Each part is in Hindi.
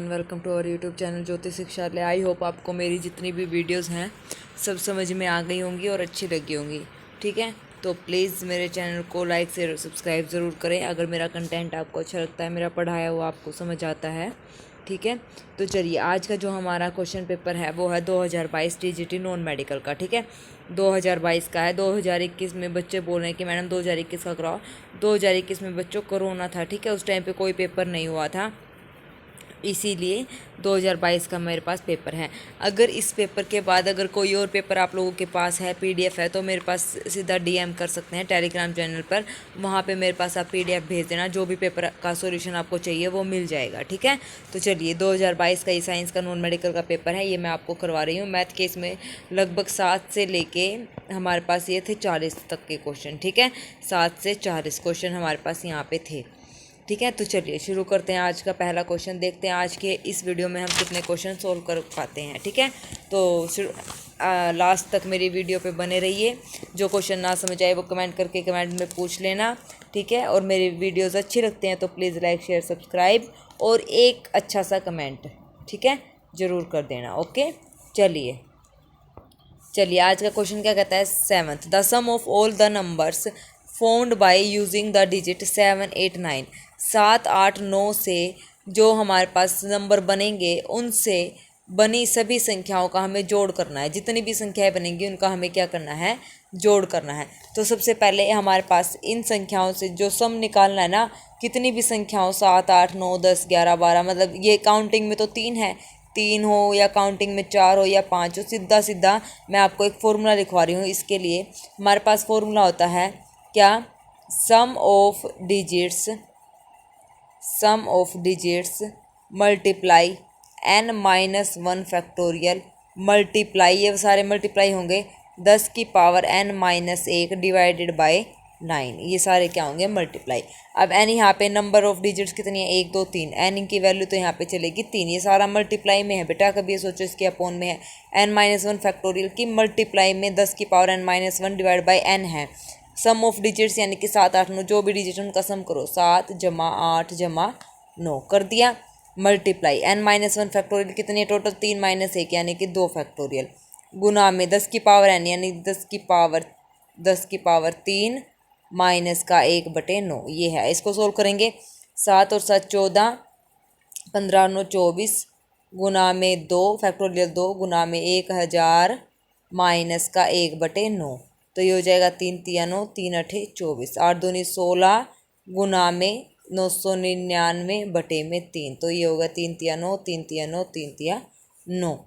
Welcome to our YouTube channel Jyoti Shikshalaya. I hope आपको मेरी जितनी भी वीडियोस हैं सब समझ में आ गई होंगी और अच्छी लगी होंगी। ठीक है, तो प्लीज़ मेरे चैनल को लाइक शेयर सब्सक्राइब ज़रूर करें अगर मेरा कंटेंट आपको अच्छा लगता है, मेरा पढ़ाया हुआ आपको समझ आता है। ठीक है, तो चलिए आज का जो हमारा क्वेश्चन पेपर है वो है 2022 टीजीटी नॉन मेडिकल का। ठीक है, 2022 का है। 2021 में बच्चे बोल रहे हैं कि मैडम 2021 का कराओ। 2021 में बच्चों कोरोना था। ठीक है, उस टाइम पे कोई पेपर नहीं हुआ था, इसीलिए 2022 का मेरे पास पेपर है। अगर इस पेपर के बाद अगर कोई और पेपर आप लोगों के पास है, पीडीएफ है, तो मेरे पास सीधा डीएम कर सकते हैं टेलीग्राम चैनल पर। वहाँ पे मेरे पास आप पीडीएफ भेज देना, जो भी पेपर का सॉल्यूशन आपको चाहिए वो मिल जाएगा। ठीक है, तो चलिए 2022 का ये साइंस का नॉन मेडिकल का पेपर है, ये मैं आपको करवा रही हूँ। मैथ के इसमें लगभग 7 से लेके हमारे पास ये थे 40 तक के क्वेश्चन। ठीक है, 7 से 40 क्वेश्चन हमारे पास यहाँ पे थे। ठीक है, तो चलिए शुरू करते हैं। आज का पहला क्वेश्चन देखते हैं आज के इस वीडियो में हम कितने क्वेश्चन सोल्व कर पाते हैं। ठीक है, तो लास्ट तक मेरी वीडियो पे बने रहिए। जो क्वेश्चन ना समझ आए वो कमेंट करके कमेंट में पूछ लेना। ठीक है, और मेरी वीडियोस अच्छी लगते हैं तो प्लीज़ लाइक शेयर सब्सक्राइब और एक अच्छा सा कमेंट, ठीक है, ज़रूर कर देना। ओके, चलिए आज का क्वेश्चन क्या कहता है। 7th, the sum of all the numbers found by using the digit 7, 8, 9। 7, 8, 9 से जो हमारे पास नंबर बनेंगे उनसे बनी सभी संख्याओं का हमें जोड़ करना है। जितनी भी संख्याएं बनेंगी उनका हमें क्या करना है, जोड़ करना है। तो सबसे पहले हमारे पास इन संख्याओं से जो सम निकालना है ना, कितनी भी संख्याओं 7, 8, 9, 10, 11, 12, मतलब ये काउंटिंग में तो 3 है, 3 हो या काउंटिंग में 4 हो या 5 हो, सीधा सीधा मैं आपको एक फॉर्मूला लिखवा रही हूँ। इसके लिए हमारे पास फॉर्मूला होता है क्या, sum of digits multiply n-1 factorial multiply, ये सारे मल्टीप्लाई होंगे 10 की पावर n-1 डिवाइडेड बाय 9। ये सारे क्या होंगे, मल्टीप्लाई। अब n यहाँ पे नंबर ऑफ डिजिट्स कितनी है, 1, 2, 3। n की वैल्यू तो यहाँ पे चलेगी 3। ये सारा मल्टीप्लाई में है बेटा, कभी ये सोचो इसके अपोन में है। n-1 फैक्टोरियल की मल्टीप्लाई में 10 की power n-1 divide by n है। सम ऑफ डिजिट्स यानी कि 7, 8, 9, जो भी डिजिट उनका सम करो, 7 जमा 8 जमा 9 कर दिया, मल्टीप्लाई n-1 फैक्टोरियल कितनी है टोटल, 3 - 1 यानी कि 2 फैक्टोरियल, गुना में 10 की पावर n यानी 10 की पावर 3 माइनस का 1/9। ये है, इसको सोल्व करेंगे। 7 और 7 14, 15 और 9 24, गुना में 2 फैक्टोरियल 2 गुना में 1000 माइनस का 1/9। तो ये हो जाएगा 3 तिया 9, 3 अठे 24, 8 दूनी 16, गुना में 999/3। तो ये होगा 3 तिया 9, 3 तिया 9, 3 तिया 9।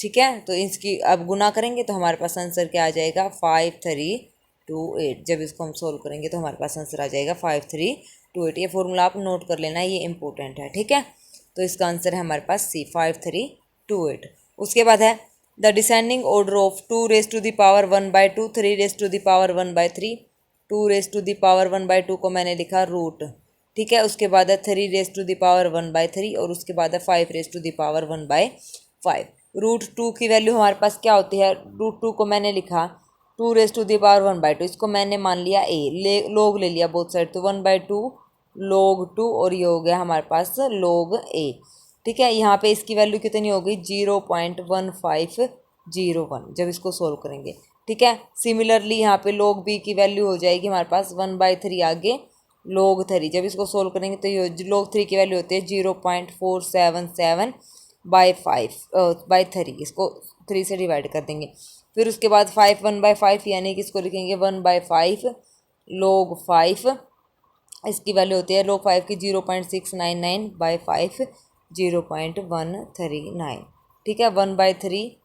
ठीक है, तो इसकी अब गुना करेंगे तो हमारे पास आंसर क्या आ जाएगा, 5328। जब इसको हम सोल्व करेंगे तो हमारे पास आंसर आ जाएगा 5328। ये फॉर्मूला आप नोट कर लेना, ये इंपॉर्टेंट है। ठीक है, तो इसका आंसर है हमारे पास C, 5328। उसके बाद है the descending order of 2 raise to the power 1/2, 3 raise to the power 1/3, 2 raise to the power 1/2 को मैंने लिखा रूट। ठीक है, उसके बाद है 3 रेज़ टू द पावर 1/3 और उसके बाद है 5 raise to the power 1/5। Root 2 की वैल्यू हमारे पास क्या होती है, रूट 2 को मैंने लिखा 2 रेज़ टू द पावर 1/2, इसको मैंने मान लिया a, लोग ले लिया बोथ साइड, तो 1/2 log 2 और ये हो गया हमारे पास log a। ठीक है, यहाँ पे इसकी वैल्यू कितनी होगी, 0.1501 जब इसको सोल्व करेंगे। ठीक है, सिमिलरली यहाँ पे log b की वैल्यू हो जाएगी हमारे पास 1/3 आगे log 3। जब इसको सोल्व करेंगे तो ये log 3 की वैल्यू होती है 0.477/3। इसको 3 से डिवाइड कर देंगे। फिर उसके बाद 5 1/5 यानी कि इसको लिखेंगे 1/5 log 5। इसकी वैल्यू होती है log 5 की 0.699/5, 0.139। ठीक है, 1/3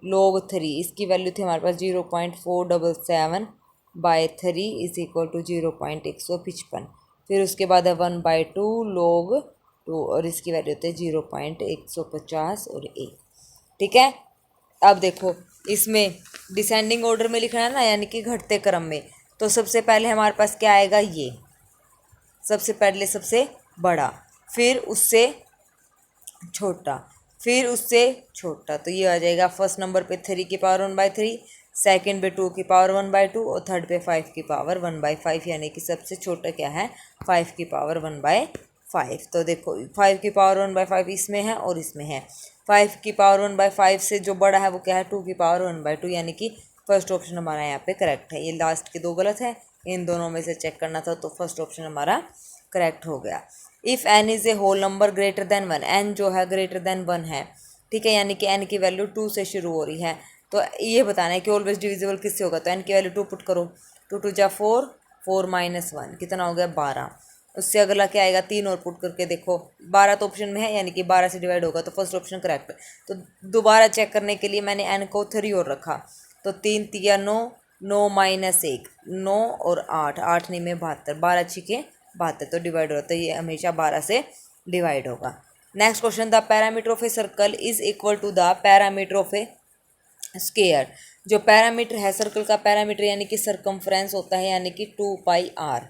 log 3 इसकी वैल्यू थी हमारे पास 0.477/3 इज इक्वल टू 0.155। फिर उसके बाद है 1/2 log 2 और इसकी वैल्यू होती है 0.150 और 1। ठीक है, अब देखो इसमें डिसेंडिंग ऑर्डर में लिखना है ना, यानी कि घटते क्रम में। तो सबसे पहले हमारे पास क्या आएगा, ये सबसे पहले सबसे बड़ा, फिर उससे छोटा, फिर उससे छोटा। तो ये आ जाएगा फर्स्ट नंबर पे 3 की पावर 1/3, सेकंड पे 2 की पावर 1/2 और थर्ड पे 5 की पावर 1/5, यानी कि सबसे छोटा क्या है, 5 की पावर 1/5। 5। तो देखो 5 की पावर 1/5 इसमें है और इसमें है। 5 की पावर 1/5 से जो बड़ा है वो क्या है, 2 की पावर 1/2, यानी कि फर्स्ट ऑप्शन हमारा यहाँ पे करेक्ट है। ये लास्ट के 2 गलत है, इन दोनों में से चेक करना था, तो फर्स्ट ऑप्शन हमारा करेक्ट हो गया। If n is a whole number greater than 1, n जो है ग्रेटर देन 1 है, ठीक है, यानी कि n की वैल्यू 2 से शुरू हो रही है। तो ये बताना है कि ऑलवेज डिविजिबल किससे होगा, तो n की वैल्यू 2 पुट करो, 2 2 जा 4, 4 माइनस 1 कितना हो गया 12। उससे अगला क्या आएगा, 3 और पुट करके देखो, 12 तो ऑप्शन में है, यानी कि 12 से डिवाइड होगा, तो फर्स्ट ऑप्शन करेक्ट। तो दोबारा चेक करने के लिए मैंने n को 3 और रखा, तो 3 3 9, 9 माइनस 1 9 और 8, 8 नहीं में 72, 12 छिके 72, तो डिवाइड होता है, ये हमेशा 12 से डिवाइड होगा। Next question, the parameter of a circle is equal to the parameter of a square. जो पैरामीटर है सर्कल का, पैरामीटर यानी कि सरकमफ्रेंस होता है, यानी कि 2πr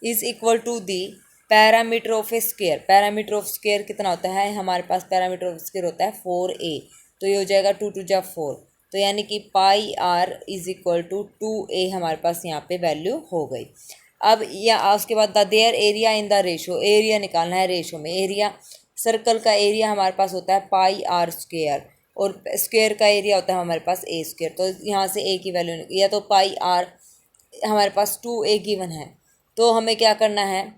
is equal to the parameter of a square. Parameter of square कितना होता है हमारे पास, पैरामीटर ऑफ स्क्वायर होता है 4a, तो ये हो जाएगा 2 2 जा 4, तो यानी कि πr is equal to 2a हमारे पास यहाँ पे वैल्यू हो गई। अब या उसके बाद the their area in the ratio, area निकालना है रेशो में। एरिया, सर्कल का एरिया हमारे पास होता है πr², और स्क्वायर का एरिया होता है हमारे पास a²। तो यहाँ से a की वैल्यू, या तो πr हमारे पास 2a गिवन है, तो हमें क्या करना है,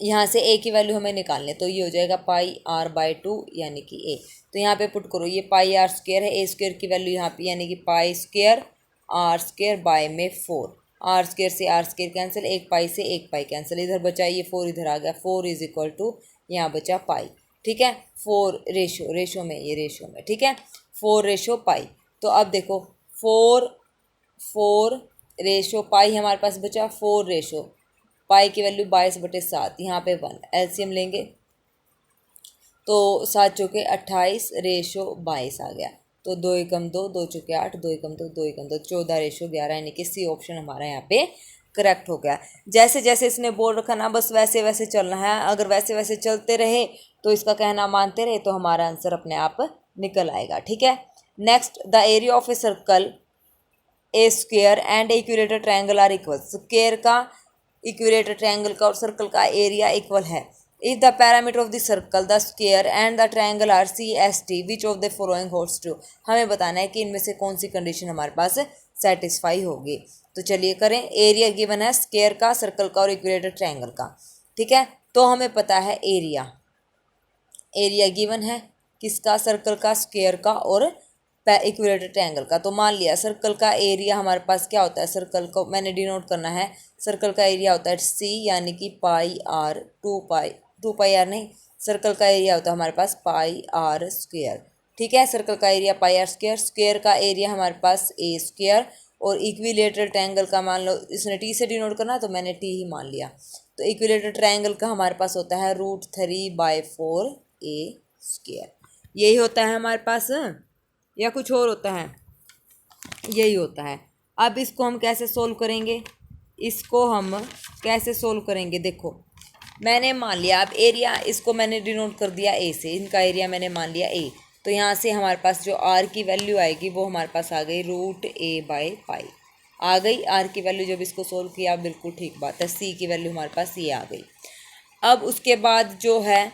यहाँ से a की वैल्यू हमें निकालनी है, तो ये हो जाएगा πr/2 यानी कि a। तो यहाँ पे पुट करो, ये πr² है, a² की वैल्यू यहाँ पे यानी कि π² r² बाय में 4, r² से r² कैंसिल, 1 पाई से 1 पाई कैंसिल, इधर बचा ये 4 इधर आ गया, 4 इज इक्वल टू यहाँ बचा पाई, ठीक है, 4 रेशो में, ये रेशो में, ठीक है, 4/पाई। तो अब देखो 4 रेशो पाई हमारे पास बचा, 4 रेशो पाई की वैल्यू 22/7, यहाँ पे 1 एलसीएम लेंगे तो 7 चौके 28/22 आ गया, तो 2 एकम 2, 2 चौके 8, 2 एकम 2, 2 एकम 2, 14/11, यानी कि सी ऑप्शन हमारा यहाँ पे करेक्ट हो गया। जैसे जैसे इसने बोल रखा ना, बस वैसे वैसे चलना है, अगर वैसे वैसे चलते रहे तो इसका कहना मानते रहे तो हमारा आंसर अपने आप निकल आएगा, ठीक है। Next, the area of a circle a square and equilateral triangle are equal. Square का, इक्विलेटर ट्रायंगल का और सर्कल का एरिया इक्वल है। If the parameter of the circle, the square and the triangle are CST, which of the following holds true. हमें बताना है कि इनमें से कौन सी कंडीशन हमारे पास सेटिस्फाई होगी। तो चलिए करें, एरिया गिवन है स्क्वायर का, सर्कल का और इक्विलेटर ट्रायंगल का, ठीक है। तो हमें पता है एरिया, एरिया गिवन है किसका, सर्कल का, स्क्वायर का और इक्विलेटर ट्रायंगल का। तो मान लिया सर्कल का एरिया हमारे पास क्या होता है, सर्कल को मैंने डिनोट करना है, सर्कल का एरिया होता है C, यानी कि πr, 2πr नहीं, सर्कल का एरिया होता है हमारे पास πr², ठीक है, सर्कल का एरिया πr², स्क्वायर का एरिया हमारे पास a², और इक्विलेटर ट्रायंगल का मान लो, इसने T से डिनोट करना तो मैंने T ही मान लिया, तो इक्विलेटर ट्रायंगल का हमारे पास होता है √3/4a²। यही होता है हमारे पास या कुछ और होता है, यही होता है। अब इसको हम कैसे सोल्व करेंगे, इसको हम कैसे सोल्व करेंगे, देखो मैंने मान लिया, अब एरिया इसको मैंने डिनोट कर दिया a से, इनका एरिया मैंने मान लिया a, तो यहाँ से हमारे पास जो r की वैल्यू आएगी वो हमारे पास आ गई √a/पाई आ गई। r की वैल्यू जब इसको सोल्व किया, बिल्कुल ठीक बात है, c की वैल्यू हमारे पास ये आ गई। अब उसके बाद जो है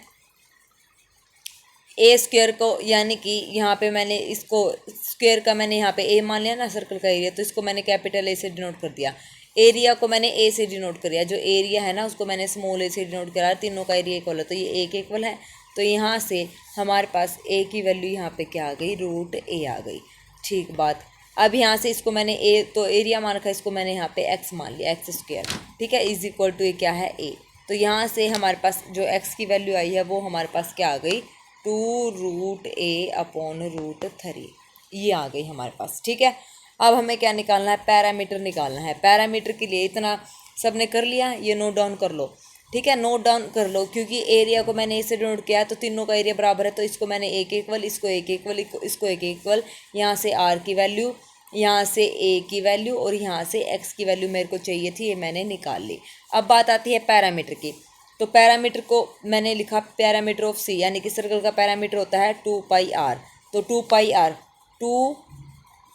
a² को, यानी कि यहाँ पे मैंने इसको स्क्वायर का मैंने यहाँ पे a मान लिया ना सर्कल का एरिया, तो इसको मैंने कैपिटल A से डिनोट कर दिया, एरिया को मैंने a से डिनोट कर दिया, जो एरिया है ना उसको मैंने स्मॉल a से डिनोट करा, तीनों का एरिया इक्वल है, तो ये a के इक्वल है, तो यहाँ से हमारे पास a की वैल्यू यहाँ पे क्या आ गई, √a आ गई, ठीक बात। अब यहाँ से इसको मैंने a तो एरिया मान रखा, इसको मैंने यहाँ पे x मान लिया, x², ठीक है, इज इक्वल टू ये क्या है a, तो यहाँ से हमारे पास जो x की वैल्यू आई है वो हमारे पास क्या आ गई, 2√a/√3, ये आ गई हमारे पास, ठीक है। अब हमें क्या निकालना है, पैरामीटर निकालना है। पैरामीटर के लिए इतना सबने कर लिया, ये नोट डाउन कर लो, ठीक है, नोट डाउन कर लो, क्योंकि एरिया को मैंने इसे डिनोट किया तो तीनों का एरिया बराबर है, तो इसको मैंने एक इक्वल, इसको एक इक्वल, इसको एक इक्वल, यहाँ से r की वैल्यू, यहाँ से a की वैल्यू और यहाँ से x की वैल्यू मेरे को चाहिए थी, ये मैंने निकाल ली। अब बात आती है पैरामीटर की, तो पैरामीटर को मैंने लिखा पैरामीटर ऑफ C, यानी कि सर्कल का पैरामीटर होता है 2πr, तो 2πr, 2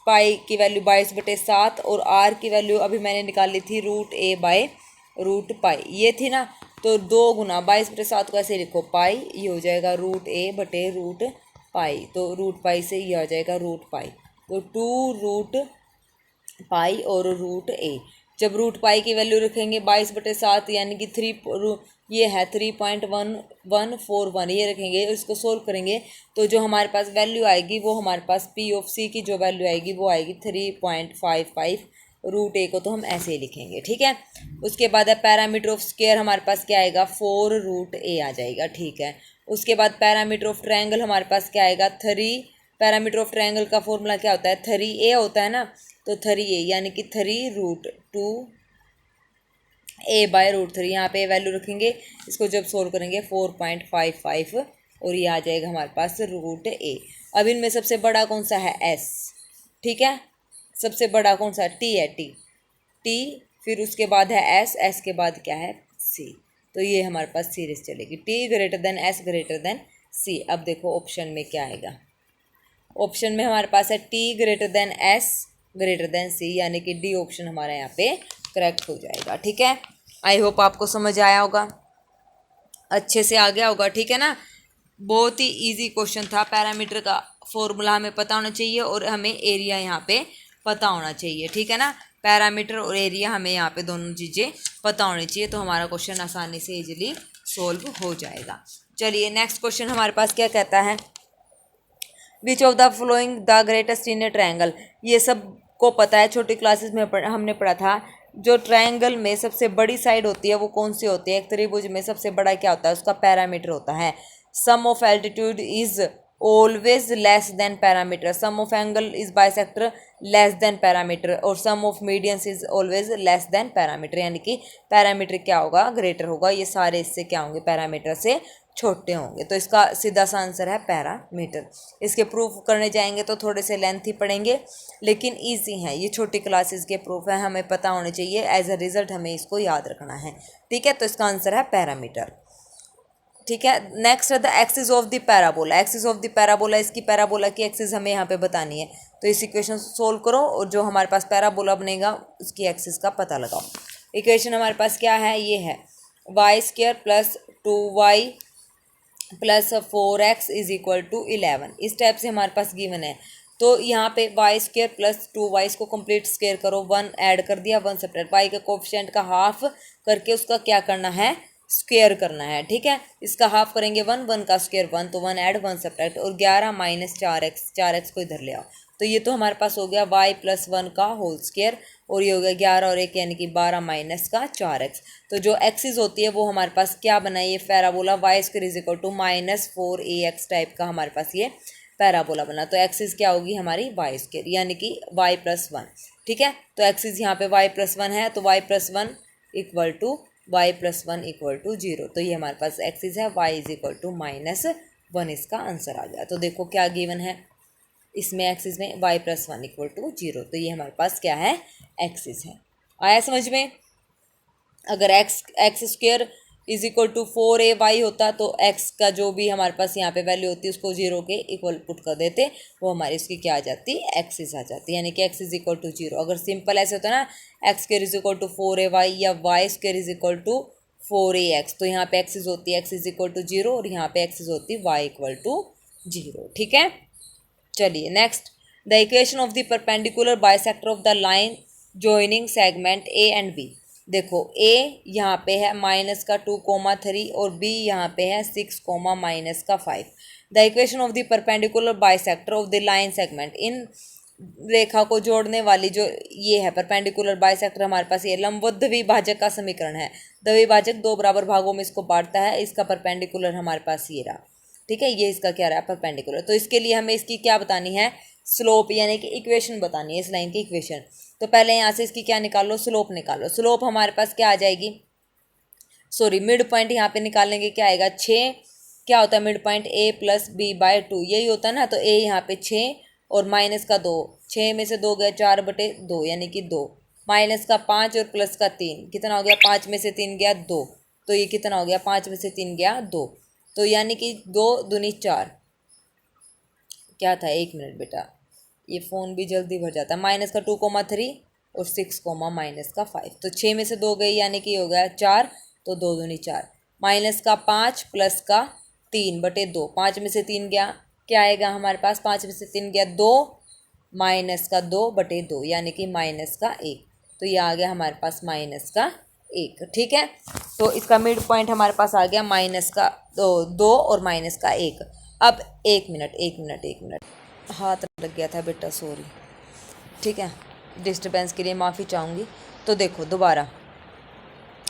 पाई की वैल्यू 22/7 और r की वैल्यू अभी मैंने निकाली थी √a/√पाई, ये थी ना, तो 2 × 22/7 को ऐसे लिखो पाई, ये हो जाएगा √a/√पाई, तो √पाई से ये आ जाएगा √पाई, तो 2√पाई और √a। जब √पाई की वैल्यू रखेंगे 22/7 यानी कि ये है 3.1141, ये रखेंगे, इसको सोल्व करेंगे तो जो हमारे पास वैल्यू आएगी वो हमारे पास P(c) की जो वैल्यू आएगी वो आएगी 3.55। √a को तो हम ऐसे ही लिखेंगे, ठीक है। उसके बाद है पैरामीटर ऑफ स्क्वायर, हमारे पास क्या आएगा 4√a आ जाएगा, ठीक है। उसके बाद पैरामीटर ऑफ ट्रायंगल हमारे पास क्या आएगा 3। पैरामीटर ऑफ ट्रायंगल का फॉर्मूला क्या होता है 3a होता है ना, तो 3a यानी कि 3√2a/√3। यहाँ पे वैल्यू रखेंगे, इसको जब सोल्व करेंगे 4.55 और ये आ जाएगा हमारे पास √a। अब इनमें सबसे बड़ा कौन सा है s, ठीक है। सबसे बड़ा कौन सा t है, t, फिर उसके बाद है s के बाद क्या है c, तो ये हमारे पास सीरीज चलेगी t > s > c। अब देखो ऑप्शन में क्या आएगा, ऑप्शन में हमारे पास है t > s > c, यानी कि डी ऑप्शन हमारा यहाँ पे करेक्ट हो जाएगा, ठीक है। आई होप आपको समझ आया होगा, अच्छे से आ गया होगा, ठीक है ना। बहुत ही इजी क्वेश्चन था। पैरामीटर का फॉर्मूला हमें पता होना चाहिए और हमें एरिया यहाँ पे पता होना चाहिए, ठीक है ना। पैरामीटर और एरिया हमें यहाँ पे दोनों चीज़ें पता होनी चाहिए, तो हमारा क्वेश्चन आसानी से इजीली सोल्व हो जाएगा। चलिए नेक्स्ट क्वेश्चन हमारे पास क्या कहता है, विच of the flowing the greatest in A triangle. ये सब को पता है, छोटी क्लासेस में हमने पढ़ा था। जो ट्रायंगल में सबसे बड़ी साइड होती है वो कौन सी होती है, एक त्रिभुज में सबसे बड़ा क्या होता है, उसका पैरामीटर होता है sum of altitude is always less than perimeter, sum of angle is bisector less than perimeter, और sum of medians is always less than perimeter, यानी कि पैरामीटर क्या होगा ग्रेटर होगा, ये सारे इससे क्या होंगे पैरामीटर से छोटे होंगे। तो इसका सीधा सा आंसर है पैरामीटर। इसके प्रूफ करने जाएंगे तो थोड़े से लेंथी पड़ेंगे, लेकिन इजी हैं, ये छोटी क्लासेस के प्रूफ है, हमें पता होने चाहिए, एज अ रिजल्ट हमें इसको याद रखना है, ठीक है। तो इसका आंसर है पैरामीटर, ठीक है। नेक्स्ट है the axis of the parabola. Axis of the parabola, इसकी पैराबोला की एक्सिस हमें यहाँ पे बतानी है, तो इस इक्वेशन सोल्व करो और जो हमारे पास पैराबोला बनेगा उसकी एक्सिस का पता लगाओ। इक्वेशन हमारे पास क्या है, ये है y² + 2y + 4x = 11। इस टाइप से हमारे पास गिवन है, तो यहाँ पे y² + 2y, इसको कंप्लीट स्क्वायर करो, 1 ऐड कर दिया, 1 सेपरेट, y के कोफिशिएंट का हाफ करके उसका क्या करना है स्क्वायर करना है, ठीक है। इसका हाफ करेंगे 1 का स्क्वायर 1, तो 1 ऐड 1 सेपरेट, और 11 - 4x को इधर ले आओ, तो ये तो हमारे पास हो गया y + 1 का होल स्क्वायर, और ये हो गया 11 और 1 यानी कि 12 - 4x। तो जो एक्सिस होती है वो हमारे पास क्या बना, ये पैराबोला y² = -4ax टाइप का हमारे पास ये पैराबोला बना। तो एक्सिस क्या होगी हमारी y² यानी कि y + 1, ठीक है। तो एक्सिस यहाँ पे y + 1 है, तो y + 1 = y + 1 = 0, तो ये हमारे पास एक्सिस है y = -1, इसका आंसर आ गया। तो देखो क्या गिवन है इसमें, एक्सिस में y + 1 = 0, तो ये हमारे पास क्या है एक्सिस है। आया समझ में। अगर x² = 4ay होता तो x का जो भी हमारे पास यहाँ पे वैल्यू होती है उसको 0 के इक्वल पुट कर देते, वो हमारी इसकी क्या आ जाती एक्सिस आ जाती, यानी कि x = 0। अगर सिंपल ऐसे होता ना x² = 4ay या y² = 4ax, तो यहाँ पे एक्सिस होती है x = 0 और यहाँ पे एक्सिस होती है y = 0, ठीक है। चलिए next, the equation of the perpendicular bisector of the line joining segment A and B. देखो a यहाँ पे है -2,3 और b यहाँ पे है 6, -5। The equation of the perpendicular bisector of the line segment, इन रेखा को जोड़ने वाली जो ये है परपेंडिकुलर बाइसेक्टर हमारे पास ये लंबवत द्विभाजक का समीकरण है। द्विभाजक 2 बराबर भागों में इसको बांटता है, इसका परपेंडिकुलर हमारे पास ये रहा, ठीक है। ये इसका क्या रहा परपेंडिकुलर, तो इसके लिए हमें इसकी क्या बतानी है स्लोप, यानी कि इक्वेशन बतानी है इस लाइन की इक्वेशन। तो पहले यहाँ से इसकी क्या निकालो स्लोप निकालो। स्लोप हमारे पास क्या आ जाएगी, सॉरी मिड पॉइंट यहाँ पे निकालेंगे, क्या आएगा 6, क्या होता है मिड पॉइंट a + b/2 यही होता है ना, तो a यहाँ पे 6 और -2, 6 में से 2 गया 4/2 यानी कि 2, -5 और +3 कितना हो गया 5 में से 3 गया 2, तो ये कितना हो गया 5 में से 3 गया 2, तो यानी कि 2 दूनी 4, क्या था 1 मिनट बेटा, ये फ़ोन भी जल्दी भर जाता है, -2,3 और 6, -5, तो 6 में से 2 गई यानी कि हो गया 4, तो 2 दूनी 4, माइनस का 5 प्लस का 3/2, 5 में से 3 गया, क्या आएगा हमारे पास, 5 में से 3 गया 2, माइनस का 2/2 यानी कि माइनस का 1। तो ये आ गया हमारे पास माइनस का 1। ठीक है, तो इसका मिड पॉइंट हमारे पास आ गया माइनस का 2 और माइनस का 1। अब एक मिनट, हाथ लग गया था बेटा, सॉरी। ठीक है, डिस्टर्बेंस के लिए माफ़ी चाहूँगी। तो देखो दोबारा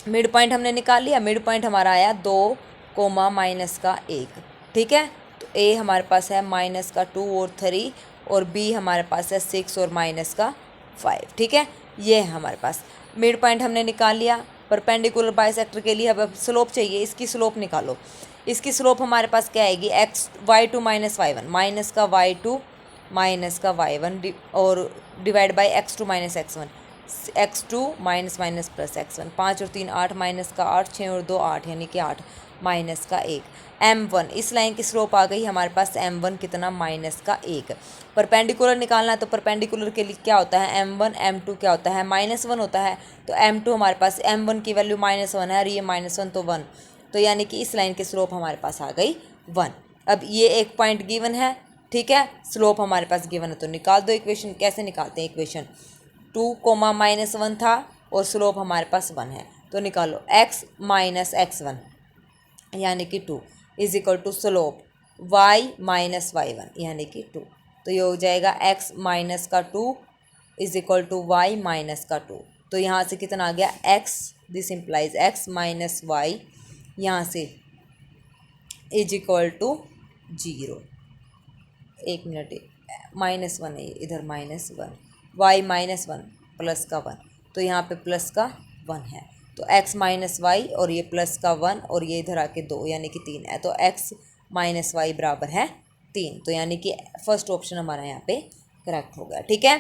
मिड पॉइंट हमने निकाल लिया। मिड पॉइंट हमारा आया 2 कोमा माइनस का 1। ठीक है, तो ए हमारे पास है माइनस का 2 और 3 और बी हमारे पास है 6 और माइनस का 5। ठीक है, ये है हमारे पास मिड पॉइंट हमने निकाल लिया। परपेंडिकुलर बाइसेक्टर के लिए अब स्लोप चाहिए, इसकी स्लोप निकालो। इसकी स्लोप हमारे पास क्या आएगी, y2 माइनस y1, माइनस का y2 माइनस का y1 और divide by x2 minus x1, x2 minus minus plus x1। 5 और 3 8, माइनस का 8, 6 और 2 8 यानी कि 8, माइनस का 1। m1, इस लाइन की स्लोप आ गई हमारे पास m1 कितना, माइनस का 1। परपेंडिकुलर निकालना है तो परपेंडिकुलर के लिए क्या होता है, m1 m2 क्या होता है, -1 होता है। तो m2 हमारे पास, m1 की वैल्यू -1 है और ये -1 तो 1, तो यानी कि इस लाइन की स्लोप हमारे पास आ गई 1। अब ये एक पॉइंट गिवन है, ठीक है, स्लोप हमारे पास गिवन है, तो निकाल दो इक्वेशन। कैसे निकालते हैं इक्वेशन, 2 कोमा -1 था और स्लोप हमारे पास 1 है, तो निकालो x माइनस x1 यानी कि 2 is equal to slope y minus y1 यानी कि 2। तो ये हो जाएगा x माइनस का 2 is equal to y minus का 2। तो यहाँ से कितना आ गया x, this implies x minus y, यहाँ से इज इक्वल टू 0। एक मिनट, -1 है इधर, -1, y -1 प्लस का 1, तो यहाँ पे प्लस का 1 है। तो x माइनस वाई और ये प्लस का 1 और ये इधर आके 2 यानी कि 3 है। तो x माइनस वाई बराबर है 3। तो यानी कि फर्स्ट ऑप्शन हमारा यहाँ पे करेक्ट हो गया। ठीक है,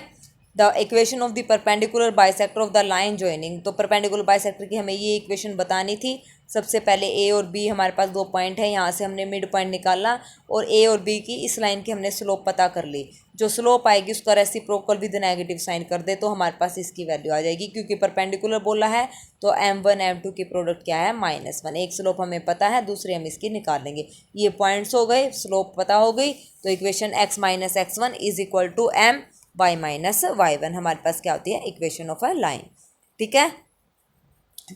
the equation of the perpendicular bisector of the line joining. तो परपेंडिकुलर बाइसेक्टर की हमें ये इक्वेशन बतानी थी। सबसे पहले ए और बी हमारे पास 2 पॉइंट है, यहाँ से हमने मिड पॉइंट निकाला और ए और बी की इस लाइन की हमने स्लोप पता कर ली। जो स्लोप आएगी उसका रेसिप्रोकल विद नेगेटिव साइन कर दे तो हमारे पास इसकी वैल्यू आ जाएगी। क्योंकि परपेंडिकुलर बोला है तो m1 m2 की प्रोडक्ट क्या है, -1। एक स्लोप हमें पता है, दूसरी हम इसकी निकाल लेंगे। ये पॉइंट्स हो गए, स्लोप पता हो गई। तो equation x minus x1 is equal to m y minus y1 हमारे पास क्या होती है, इक्वेशन ऑफ अ लाइन। ठीक है,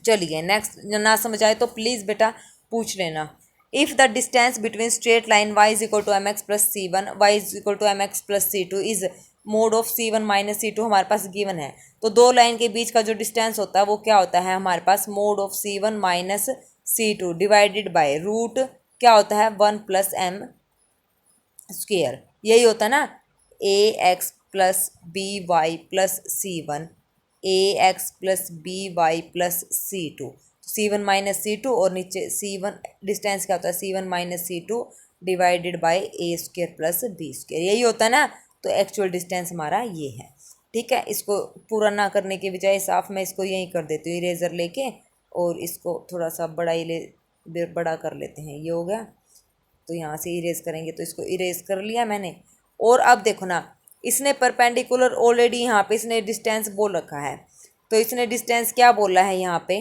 चलिए नेक्स्ट। ना समझ आए तो प्लीज़ बेटा पूछ लेना। If the distance between straight line y is equal to M X plus C one, Y is equal to M X plus C two is mod of c1 minus c2 हमारे पास गिवन है। तो दो लाइन के बीच का जो डिस्टेंस होता है वो क्या होता है हमारे पास, mod of c1 minus c2 divided by root क्या होता है, 1 प्लस m स्क्वेयर। यही होता है ना, A X plus B Y plus c1, A X plus B Y plus c2, c1 minus c2 और नीचे c1 डिस्टेंस क्या होता है, c1 minus c2 divided by A square plus B square. यही होता है ना, तो एक्चुअल डिस्टेंस हमारा ये है। ठीक है, इसको पूरा ना करने के बजाय साफ मैं इसको यहीं कर देती हूँ इरेजर लेके, और इसको थोड़ा सा बड़ा कर लेते हैं। ये हो गया, तो यहाँ से इरेज करेंगे, तो इसको इरेज कर लिया मैंने। और अब देखो ना, इसने परपेंडिकुलर ऑलरेडी यहाँ पे इसने डिस्टेंस बोल रखा है। तो इसने डिस्टेंस क्या बोला है यहाँ पे,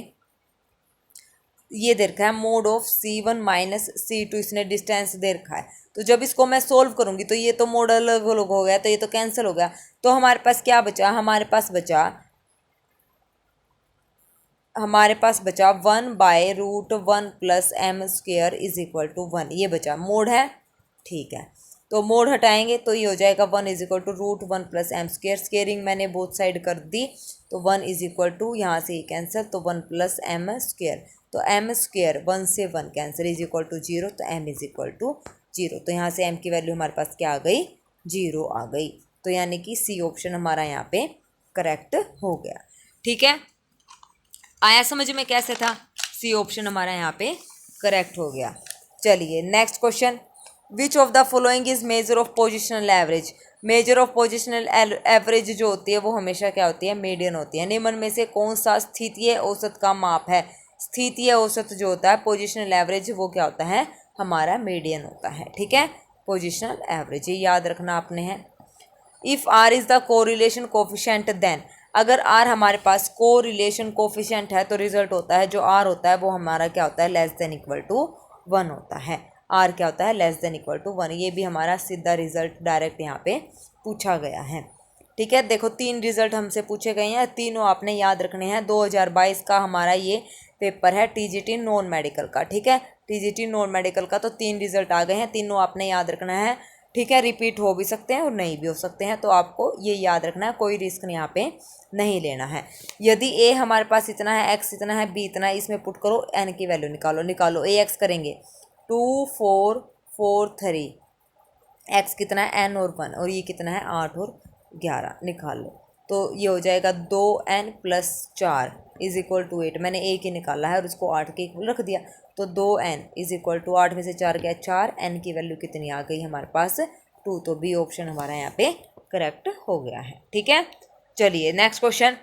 ये दे रखा है mode of c1 minus c2, इसने डिस्टेंस दे रखा है। तो जब इसको मैं सोल्व करूँगी तो ये तो मोड अलग अलग हो गया, तो ये तो कैंसिल हो गया। तो हमारे पास क्या बचा, हमारे पास बचा 1 by root 1 plus m square is equal to 1। ये बचा मोड है। ठीक है, तो मोड हटाएंगे तो ये हो जाएगा 1 is equal to root 1 plus m square. Squaring मैंने बोथ साइड कर दी, तो 1 इज इक्वल टू यहाँ से कैंसिल, तो 1 प्लस m स्क्वेयर। तो m स्क्वेयर 1 से 1 कैंसिल इज इक्वल टू 0, तो m इज इक्वल टू 0। तो यहाँ से m की वैल्यू हमारे पास क्या आ गई, 0 आ गई। तो यानी कि सी ऑप्शन हमारा यहाँ पे करेक्ट हो गया। ठीक है, आया समझ में कैसे था, सी ऑप्शन हमारा यहाँ पे करेक्ट हो गया। चलिए next question, which of the following is measure of positional average. Measure of positional average जो होती है वो हमेशा क्या होती है, मीडियन होती है। निम्न में से कौन सा स्थितीय औसत का माप है। स्थितीय औसत जो होता है पोजिशनल एवरेज वो क्या होता है, हमारा मीडियन होता है। ठीक है, पोजिशनल एवरेज ये याद रखना आपने है। If R is the correlation coefficient then, अगर आर हमारे पास को रिलेशन कोफिशिएंट है तो रिजल्ट होता है जो आर होता है वो हमारा क्या होता है, लेस देन इक्वल टू 1 होता है। आर क्या होता है, लेस देन इक्वल टू 1। ये भी हमारा सीधा रिजल्ट डायरेक्ट यहाँ पे पूछा गया है। ठीक है, देखो 3 रिजल्ट हमसे पूछे गए हैं, तीनों आपने याद रखने हैं। 2022 का हमारा ये पेपर है टीजीटी नॉन मेडिकल का। ठीक है, टीजीटी नॉन मेडिकल का तो 3 रिजल्ट आ गए हैं, तीनों आपने याद रखना है। ठीक है, रिपीट हो भी सकते हैं और नहीं भी हो सकते हैं, तो आपको ये याद रखना है, कोई रिस्क यहाँ पे नहीं लेना है। यदि ए हमारे पास इतना है, एक्स इतना है, बी इतना है, इसमें पुट करो, एन की वैल्यू निकालो। ए एक्स करेंगे 2 4 4 3, एक्स कितना है एन और 1, और ये कितना है 8 और 11, निकाल लो। तो ये हो जाएगा 2n + 4 = 8। मैंने ए की निकाला है और इसको 8 के इक्वल रख दिया, तो 2n = 8 में से 4 गया 4, n की वैल्यू कितनी आ गई हमारे पास 2। तो बी ऑप्शन हमारा यहाँ पे करेक्ट हो गया है। ठीक है, चलिए नेक्स्ट क्वेश्चन।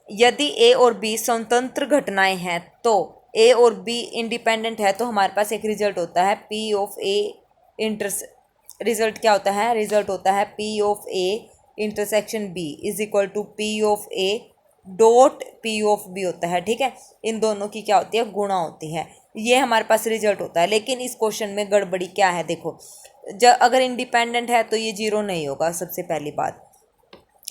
यदि ए और बी स्वतंत्र घटनाएं हैं तो ए और बी इंडिपेंडेंट है, तो हमारे पास एक रिजल्ट होता है पी ऑफ ए रिजल्ट क्या होता है, रिजल्ट होता है P of A intersection B = P of A dot P of B होता है। ठीक है, इन दोनों की क्या होती है, गुणा होती है। ये हमारे पास रिजल्ट होता है। लेकिन इस क्वेश्चन में गड़बड़ी क्या है, देखो जब अगर इंडिपेंडेंट है तो ये 0 नहीं होगा, सबसे पहली बात।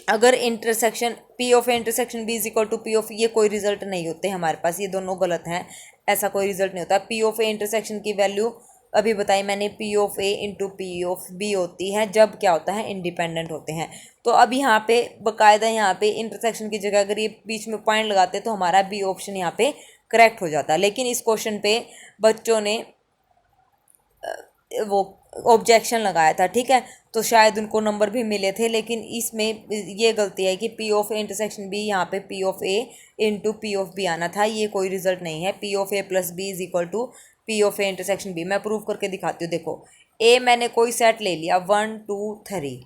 अगर intersection P of A intersection B = P of, ये कोई रिजल्ट नहीं होते हमारे पास, ये दोनों गलत हैं, ऐसा कोई रिजल्ट नहीं होता। पी ऑफ ए इंटरसेक्शन की वैल्यू अभी बताई मैंने, P of A into P of B होती है जब क्या होता है, इंडिपेंडेंट होते हैं। तो अब यहाँ पे बाकायदा यहाँ पे इंटरसेक्शन की जगह अगर ये बीच में पॉइंट लगाते तो हमारा बी ऑप्शन यहाँ पे करेक्ट हो जाता। लेकिन इस क्वेश्चन पे बच्चों ने वो ऑब्जेक्शन लगाया था। ठीक है, तो शायद उनको नंबर भी मिले थे, लेकिन इसमें ये गलती है कि P of A intersection B, यहाँ पे P of A into P of B आना था, ये कोई रिजल्ट नहीं है। P of A plus B = P of A intersection B. मैं प्रूव करके दिखाती हूँ। देखो ए मैंने कोई सेट ले लिया 1 2 3,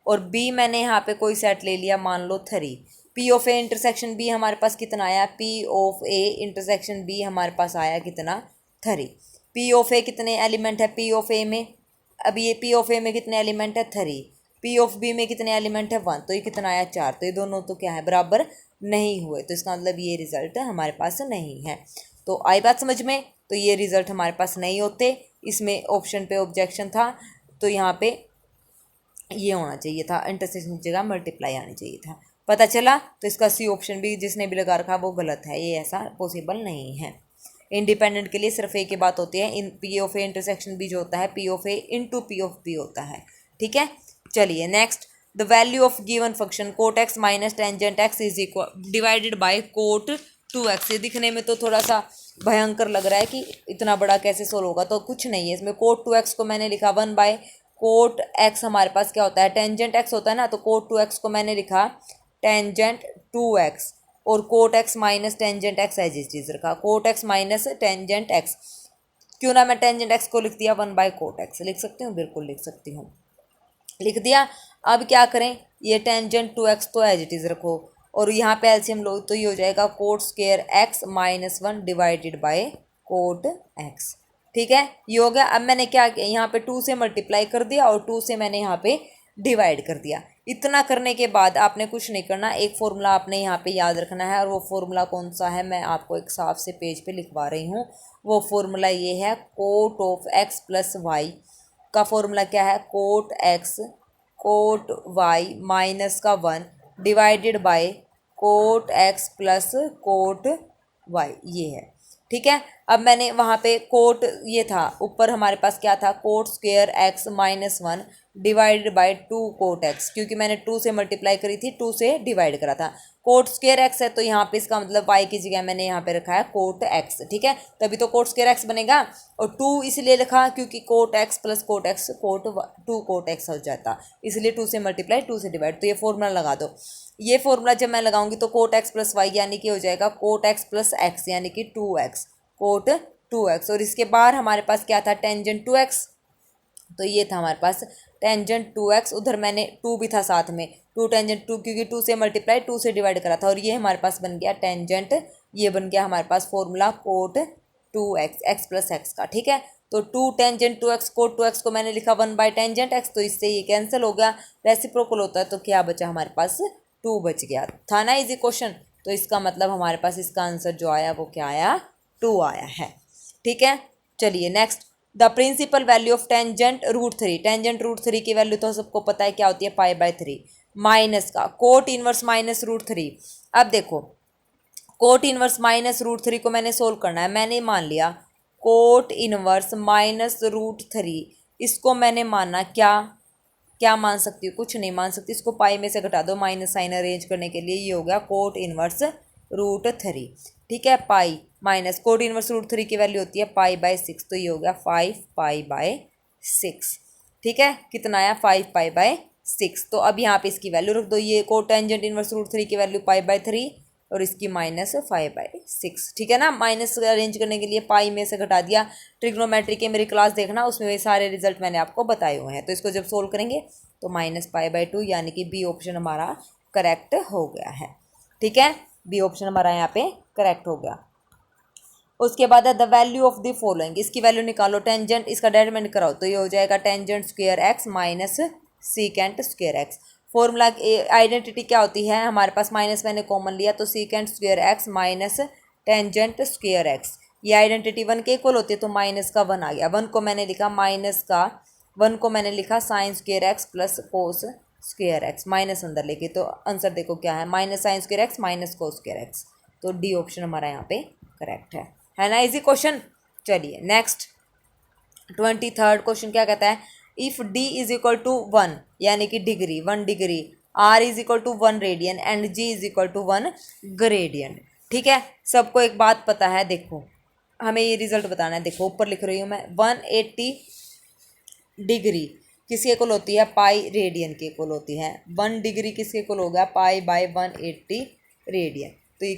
और बी मैंने यहाँ पे कोई सेट ले लिया मान लो 3। P of A intersection B हमारे पास कितना आया, P of A intersection B हमारे पास आया कितना 3। पी ऑफ ए कितने एलिमेंट है पी ऑफ ए में, अब ये पी ऑफ ए में कितने एलिमेंट है 3, पी ऑफ बी में कितने एलिमेंट है 1, तो ये कितना आया 4। तो ये दोनों तो क्या है, बराबर नहीं हुए, तो इसका मतलब ये रिजल्ट हमारे पास नहीं है। तो आई बात समझ में, तो ये रिजल्ट हमारे पास नहीं होते। इसमें ऑप्शन पे ऑब्जेक्शन था, तो यहाँ पे ये होना चाहिए था, इंटरसेक्शन की जगह मल्टीप्लाई आनी चाहिए था। पता चला, तो इसका सी ऑप्शन भी जिसने भी लगा रखा वो गलत है, ये ऐसा पॉसिबल नहीं है। इंडिपेंडेंट के लिए सिर्फ ए की बात होती है, इन पी ऑफ ए इंटरसेक्शन भी जो होता है P of A into P of B होता है। ठीक है, चलिए next. The value of given function cot X minus tangent X = divided by cot 2x। ये दिखने में तो थोड़ा सा भयंकर लग रहा है कि इतना बड़ा कैसे सोल्व होगा, तो कुछ नहीं है इसमें। कोट 2x को मैंने लिखा 1 कोट x, हमारे पास क्या होता है टेंजेंट x होता है ना, तो कोट 2x को मैंने लिखा टेंजेंट 2x, और cot x minus tangent x as इस चीज़ रखा, cot x minus tangent x। क्यों ना मैं टेंजेंट x को लिख दिया 1 कोट x, लिख सकती हूँ, बिल्कुल लिख सकती हूँ, लिख दिया। अब क्या करें, ये टेंजेंट 2x तो एज इट इज़ रखो, और यहाँ पे एलसीएम लो, तो ये हो जाएगा cot square x - 1 divided by cot x। ठीक है, ये हो गया। अब मैंने क्या किया, यहाँ पे 2 से मल्टीप्लाई कर दिया और 2 से मैंने यहाँ पे डिवाइड कर दिया। इतना करने के बाद आपने कुछ नहीं करना, एक फॉर्मूला आपने यहाँ पे याद रखना है, और वो फॉर्मूला कौन सा है मैं आपको एक साफ से पेज पे लिखवा रही हूँ। वो फॉर्मूला ये है, cot of x plus Y का फॉर्मूला क्या है, cot x cot y minus का 1 divided by cot x plus cot y, ये है। ठीक है, अब मैंने वहाँ पे कोट ये था, ऊपर हमारे पास क्या था, cot square x - 1 divided by 2 cot x, क्योंकि मैंने 2 से मल्टीप्लाई करी थी, 2 से डिवाइड करा था। कोट स्क्वायर x है, तो यहाँ पे इसका मतलब y की जगह मैंने यहाँ पे रखा है कोट x। ठीक है, तभी तो कोट स्क्वायर x बनेगा, और 2 इसलिए लिखा क्योंकि cot x plus cot x cot 2 cot x हो जाता, इसलिए 2 से मल्टीप्लाई 2 से डिवाइड। तो ये फॉर्मूला लगा दो। ये फॉर्मूला जब मैं लगाऊंगी तो कोट x प्लस वाई यानी कि हो जाएगा कोट x प्लस x यानी कि 2x, कोट 2x। और इसके बाहर हमारे पास क्या था, टेंजेंट 2x, तो ये था हमारे पास टेंजेंट 2x, उधर मैंने 2 भी था साथ में, 2 टेंजेंट 2, क्योंकि 2 से मल्टीप्लाई 2 से डिवाइड करा था, और ये हमारे पास बन गया टेंजेंट, ये बन गया हमारे पास formula cot 2x x plus x का। ठीक है, तो 2 टेंजेंट 2x कोट 2x को मैंने लिखा 1 टेंजेंट x, तो इससे ये कैंसिल हो गया, रेसिप्रोकल होता है, तो क्या बचा हमारे पास 2 बच गया। था ना इजी क्वेश्चन, तो इसका मतलब हमारे पास इसका आंसर जो आया वो क्या आया, 2 आया है। ठीक है, चलिए next, the principal value of tangent root 3। Tangent root 3 की वैल्यू तो सबको पता है क्या होती है, पाई/3 माइनस का कोट इनवर्स माइनस रूट 3। अब देखो कोट इनवर्स माइनस रूट 3 को मैंने सोल्व करना है। मैंने मान लिया कोट इनवर्स माइनस रूट 3, इसको मैंने माना क्या, क्या मान सकती हूँ, कुछ नहीं मान सकती, इसको पाई में से घटा दो माइनस साइन अरेंज करने के लिए, ये हो गया कोट इनवर्स रूट 3। ठीक है, pi minus cot inverse root 3 की वैल्यू होती है पाई/6, तो ये हो गया 5 पाई/6। ठीक है, कितना आया 5 पाई/6। तो अब यहाँ पे इसकी वैल्यू रख दो, ये कोट टेंजेंट इनवर्स रूट 3 की वैल्यू पाई/3 और इसकी -5/6। ठीक है ना, माइनस अरेंज करने के लिए पाई में से घटा दिया। ट्रिग्नोमेट्री के मेरी क्लास देखना, उसमें वे सारे रिजल्ट मैंने आपको बताए हुए हैं। तो इसको जब सोल्व करेंगे तो -π/2 यानी कि बी ऑप्शन हमारा करेक्ट हो गया है। ठीक है, बी ऑप्शन हमारा यहाँ पे करेक्ट हो गया। उसके बाद है the value of the following, इसकी वैल्यू निकालो। टेंजेंट इसका डेटरमिनेंट कराओ, तो ये हो जाएगा tangent square X minus secant square x. Formula identity क्या होती है हमारे पास, माइनस मैंने कॉमन लिया तो secant square X minus tangent square x. ये आइडेंटिटी 1 के इक्वल होती है, तो माइनस का 1 आ गया। 1 को मैंने लिखा माइनस का 1 को मैंने लिखा sine square X plus cos square X, minus अंदर लेके, तो आंसर देखो क्या है, minus sine square X minus cos square X. तो डी ऑप्शन हमारा यहाँ पे करेक्ट है ना, इजी क्वेश्चन। चलिए नेक्स्ट 23rd क्वेश्चन क्या कहता है, if d is equal to 1 यानी कि degree 1 degree, r is equal to 1 radian and g is equal to 1 gradian. ठीक है, सबको एक बात पता है, देखो हमें ये रिजल्ट बताना है। देखो ऊपर लिख रही हूँ मैं, 180 डिग्री किसके इक्वल होती है, पाई रेडियन के इक्वल होती है। 1 डिग्री किसके इक्वल हो गया, पाई/180 रेडियन। तो ये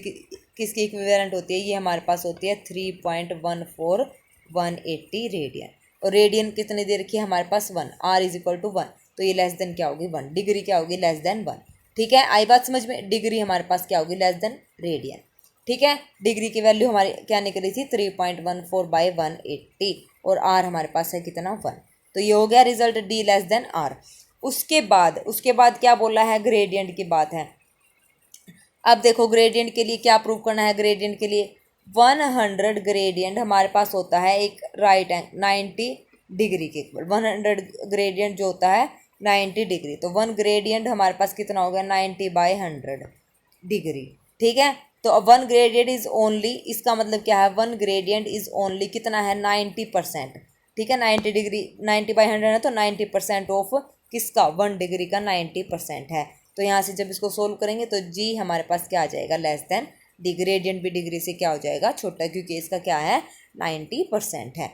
किसकी इक्विवेलेंट होती है, ये हमारे पास होती है 3.14180 रेडियन। और रेडियन कितनी दे रखी है हमारे पास 1, r इज इक्वल टू 1, तो ये लेस देन क्या होगी 1, डिग्री क्या होगी लेस देन 1। ठीक है, आई बात समझ में, डिग्री हमारे पास क्या होगी लेस देन रेडियन। ठीक है, डिग्री की वैल्यू हमारी क्या निकली थी 3.14/180 और r हमारे पास है कितना 1, तो ये हो गया result d less than r। उसके बाद क्या बोला है, ग्रेडियंट की बात है। अब देखो ग्रेडियंट के लिए क्या प्रूव करना है, ग्रेडियंट के लिए 100 ग्रेडियंट हमारे पास होता है एक राइट एंगल 90 डिग्री के इक्वल। 100 ग्रेडियंट जो होता है 90 डिग्री, तो 1 ग्रेडियंट हमारे पास कितना हो गया 90/100 डिग्री। ठीक है, तो अब 1 ग्रेडियंट इज ओनली, इसका मतलब क्या है, 1 ग्रेडियंट इज ओनली कितना है 90%। ठीक है, 90 डिग्री 90/100 है तो 90% ऑफ किसका 1 डिग्री का 90% है। तो यहाँ से जब इसको सोल्व करेंगे तो जी हमारे पास क्या आ जाएगा लेस देन डी, ग्रेडियंट भी डिग्री से क्या हो जाएगा छोटा, क्योंकि इसका क्या है 90% है।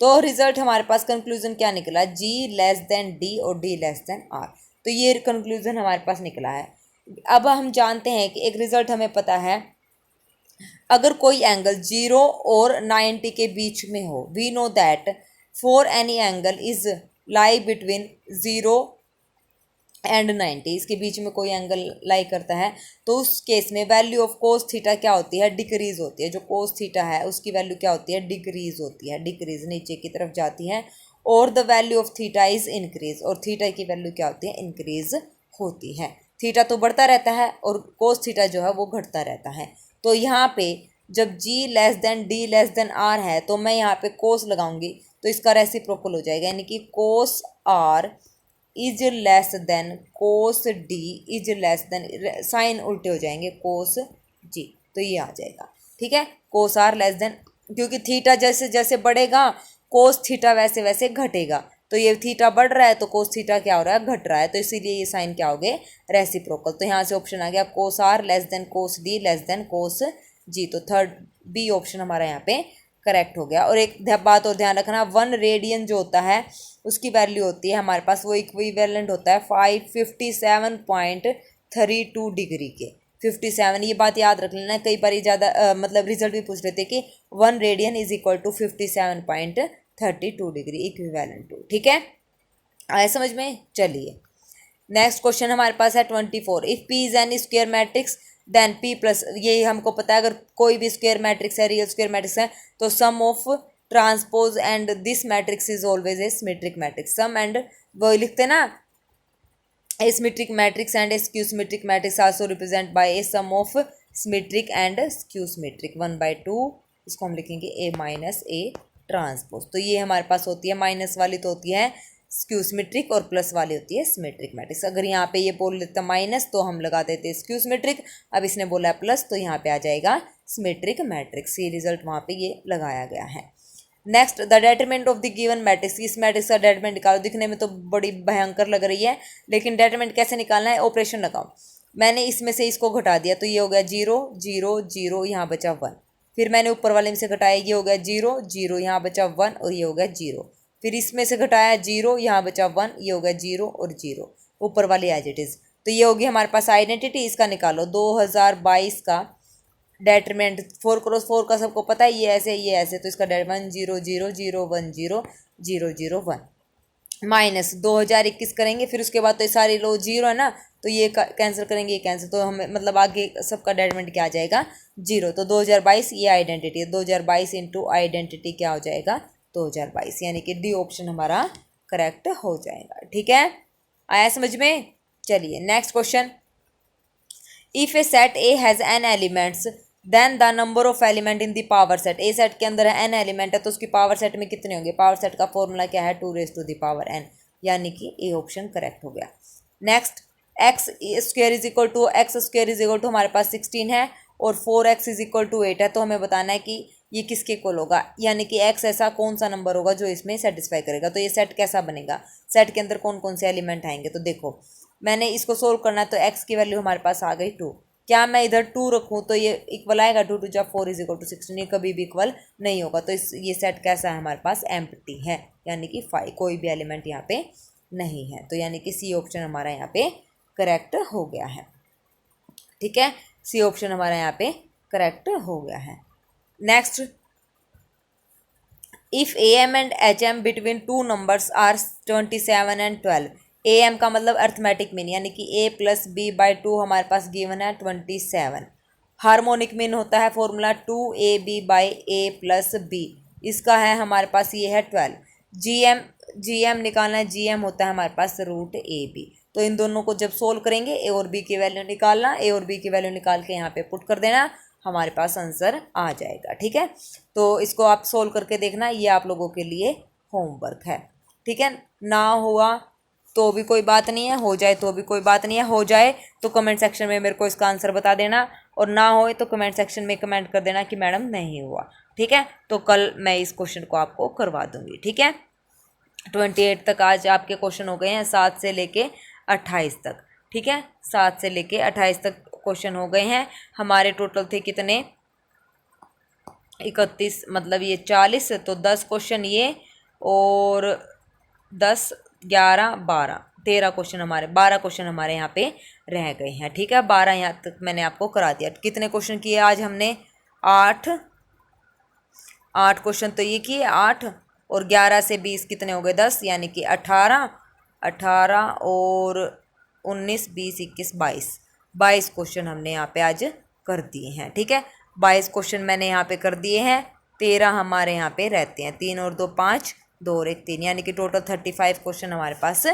तो रिजल्ट हमारे पास कंक्लूजन क्या निकला, जी लेस देन डी और डी लेस देन आर। तो ये कंक्लूजन हमारे पास निकला है। अब हम जानते हैं कि एक रिजल्ट हमें पता है, अगर कोई एंगल 0 और 90 के बीच में हो, we know that for any angle is lie between 0 and 90, इसके बीच में कोई एंगल लाई करता है, तो उस केस में वैल्यू ऑफ कोस थीटा क्या होती है, डिक्रीज होती है। जो कोस थीटा है उसकी वैल्यू क्या होती है, डिक्रीज होती है, डिक्रीज नीचे की तरफ जाती है। और the value of theta is increase, और थीटा की वैल्यू क्या होती है, इंक्रीज होती है। थीटा तो बढ़ता रहता है और कोस थीटा जो है वो घटता रहता है। तो यहाँ पे जब G less than D less than R है, तो मैं यहाँ पे कोस लगाऊंगी तो इसका रेसिप्रोकल हो जाएगा, यानी कि cos R is less than cos D is less than, sine उल्टे हो जाएंगे, कोस जी, तो ये आ जाएगा। ठीक है, कोस आर लेस देन, क्योंकि थीटा जैसे जैसे बढ़ेगा कोस थीटा वैसे वैसे घटेगा, तो ये थीटा बढ़ रहा है तो कोस थीटा क्या हो रहा है, घट रहा है, तो इसीलिए ये साइन क्या हो गए रेसिप्रोकल। तो यहाँ से ऑप्शन आ गया cos R less than cos D less than cos G, तो थर्ड बी ऑप्शन हमारा यहाँ पे करेक्ट हो गया। और एक बात और ध्यान रखना, 1 रेडियन जो होता है उसकी वैल्यू होती है हमारे पास, वो इक्विवेलेंट होता है 557.32 डिग्री के। 57, ये बात याद रख लेना, कई बार ज़्यादा मतलब रिजल्ट भी पूछ लेते कि 1 radian is equal to 57.32 degree equivalent to. ठीक है, आया समझ में। चलिए नेक्स्ट क्वेश्चन हमारे पास है 24, if P is an square matrix then P plus, ये हमको पता है अगर कोई भी स्क्वायर मैट्रिक्स है, रियल स्क्वायर मैट्रिक्स है, तो sum of transpose and this matrix is always a symmetric matrix. Sum and वो लिखते हैं ना, A symmetric matrix and a skew symmetric matrix also represent by a sum of symmetric and skew symmetric 1/2। इसको हम लिखेंगे a माइनस a ट्रांसपोज। तो ये हमारे पास होती है माइनस वाली तो होती है स्क्यू सिमेट्रिक और प्लस वाली होती है सिमेट्रिक मैट्रिक्स। अगर यहाँ पे ये बोल देता माइनस तो हम लगा देते स्क्यू सिमेट्रिक, अब इसने बोला प्लस तो यहाँ पे आ जाएगा सिमेट्रिक मैट्रिक्स। ये रिजल्ट वहाँ पे ये लगाया गया है। Next, the determinant of the given matrix. इस मैट्रिक्स का डेटरमिनेंट निकालो। दिखने में तो बड़ी भयंकर लग रही है, लेकिन डेटरमिनेंट कैसे निकालना है, ऑपरेशन लगाओ। मैंने इसमें से इसको घटा दिया तो ये हो गया 0 0 0, यहाँ बचा 1। फिर मैंने ऊपर वाले में से घटाया, ये हो गया 0 0, यहाँ बचा 1 और ये हो गया 0। फिर इसमें से घटाया 0, यहाँ बचा 1, ये हो गया 0 और 0, ऊपर वाली एज इट इज़। तो ये होगी हमारे पास आइडेंटिटी। इसका निकालो 2022 का डेटरमिनेंट 4×4 का सबको पता है, ये ऐसे, तो इसका 1 0 0 0 1 0 0 0 1 माइनस 2021 करेंगे। फिर उसके बाद तो ये सारे लो 0 है ना, तो ये कैंसिल करेंगे, ये कैंसिल, तो हमें मतलब आगे सबका डेटरमिनेंट क्या आ जाएगा 0। तो 2022 ये आइडेंटिटी है, 2022 इंटू आइडेंटिटी क्या हो जाएगा 2022, यानी कि डी ऑप्शन हमारा करेक्ट हो जाएगा। ठीक है, आया समझ में। चलिए next question. If a set A has N elements then the number of element in the power set. A set के अंदर है एन एलिमेंट है, तो उसकी पावर सेट में कितने होंगे। पावर सेट का फॉर्मूला क्या है 2⁻n, यानी कि ए ऑप्शन करेक्ट हो गया। Next, X square is equal to हमारे पास 16 है और 4x इज इक्वल टू 8 है। तो हमें बताना है कि ये किसके इक्वल होगा, यानी कि x ऐसा कौन सा नंबर होगा जो इसमें सेटिस्फाई करेगा। तो ये सेट कैसा बनेगा, सेट के अंदर कौन कौन से एलिमेंट आएंगे। तो देखो मैंने इसको सोल्व करना है, तो x की वैल्यू हमारे पास आ गई 2। क्या मैं इधर 2 रखूँ तो ये इक्वल आएगा 2 2 4 इज इक्वल टू 16, ये कभी भी इक्वल नहीं होगा। तो ये सेट कैसा है हमारे पास एम्प्टी है, यानी कि 5, कोई भी एलिमेंट यहाँ पे नहीं है। तो यानी कि सी ऑप्शन हमारा यहाँ पे करेक्ट हो गया है। ठीक है, सी ऑप्शन हमारा यहाँ पे करेक्ट हो गया है। Next, if A M and H M between two numbers are 27 and 12। A M का मतलब अर्थमेटिक मीन, यानी कि a + b/2 हमारे पास गिवन है 27। हार्मोनिक मीन होता है फॉर्मूला 2ab/a + b, इसका है हमारे पास ये है 12। gm निकालना है, gm होता है हमारे पास √ab। तो इन दोनों को जब सोल्व करेंगे a और b की वैल्यू निकालना, a और b की वैल्यू निकाल के यहाँ पे पुट कर देना, हमारे पास आंसर आ जाएगा। ठीक है, तो इसको आप सोल्व करके देखना, ये आप लोगों के लिए होमवर्क है। ठीक है, ना हुआ तो भी कोई बात नहीं है, हो जाए तो भी कोई बात नहीं है। हो जाए तो कमेंट सेक्शन में मेरे को इसका आंसर बता देना, और ना होए तो कमेंट सेक्शन में कमेंट कर देना कि मैडम नहीं हुआ। ठीक है, तो कल मैं इस क्वेश्चन को आपको करवा दूंगी। ठीक है, 28 तक आज आपके क्वेश्चन हो गए हैं, 7 से लेके 28 तक। ठीक है, 7 से लेके 28 तक क्वेश्चन हो गए हैं। हमारे टोटल थे कितने 31, मतलब ये 40, तो 10 क्वेश्चन ये, और 10 11 12 13 क्वेश्चन हमारे, 12 क्वेश्चन हमारे यहाँ पे रह गए हैं। ठीक है, 12 यहाँ तक मैंने आपको करा दिया। कितने क्वेश्चन किए आज हमने 8 क्वेश्चन तो ये किए 8, और 11 से 20 कितने हो गए 10, यानी कि 18 और 19 20 21 22 क्वेश्चन हमने यहाँ पे आज कर दिए हैं। ठीक है, 22 क्वेश्चन मैंने यहाँ पे कर दिए हैं, 13 हमारे यहाँ पे रहते हैं, 3 और 2 5, 2 और 1 3, यानी कि टोटल 35 क्वेश्चन हमारे पास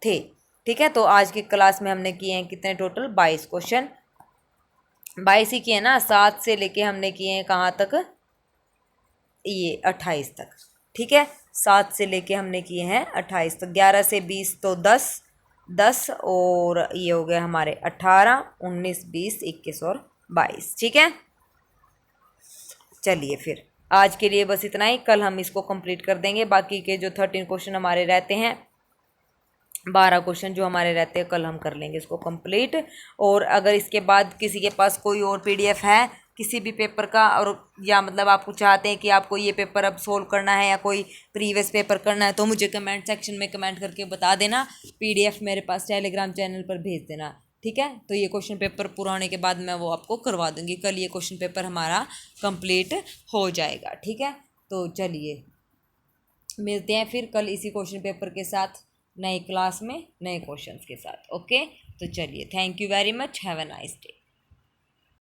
थे। ठीक है, तो आज की क्लास में हमने किए हैं कितने टोटल 22 क्वेश्चन, 22 ही किए ना, 7 से लेके हमने किए हैं कहाँ तक, ये 28 तक। ठीक है, 7 से लेके हमने किए हैं 28 तक। 11 से 20 तो 10 और ये हो गए हमारे 18 19 20 21 और 22। ठीक है, चलिए फिर आज के लिए बस इतना ही, कल हम इसको कंप्लीट कर देंगे। बाकी के जो 13 क्वेश्चन हमारे रहते हैं, 12 क्वेश्चन जो हमारे रहते हैं, कल हम कर लेंगे इसको कंप्लीट। और अगर इसके बाद किसी के पास कोई और पीडीएफ है किसी भी पेपर का, और या मतलब आपको चाहते हैं कि आपको ये पेपर अब सोल्व करना है या कोई प्रीवियस पेपर करना है, तो मुझे कमेंट सेक्शन में कमेंट करके बता देना, पीडीएफ मेरे पास टेलीग्राम चैनल पर भेज देना। ठीक है, तो ये क्वेश्चन पेपर पूरा होने के बाद मैं वो आपको करवा दूंगी। कल ये क्वेश्चन पेपर हमारा कंप्लीट हो जाएगा। ठीक है, तो चलिए मिलते हैं फिर कल इसी क्वेश्चन पेपर के साथ, नई क्लास में नए क्वेश्चंस के साथ। ओके, तो चलिए, thank you very much, have a nice day.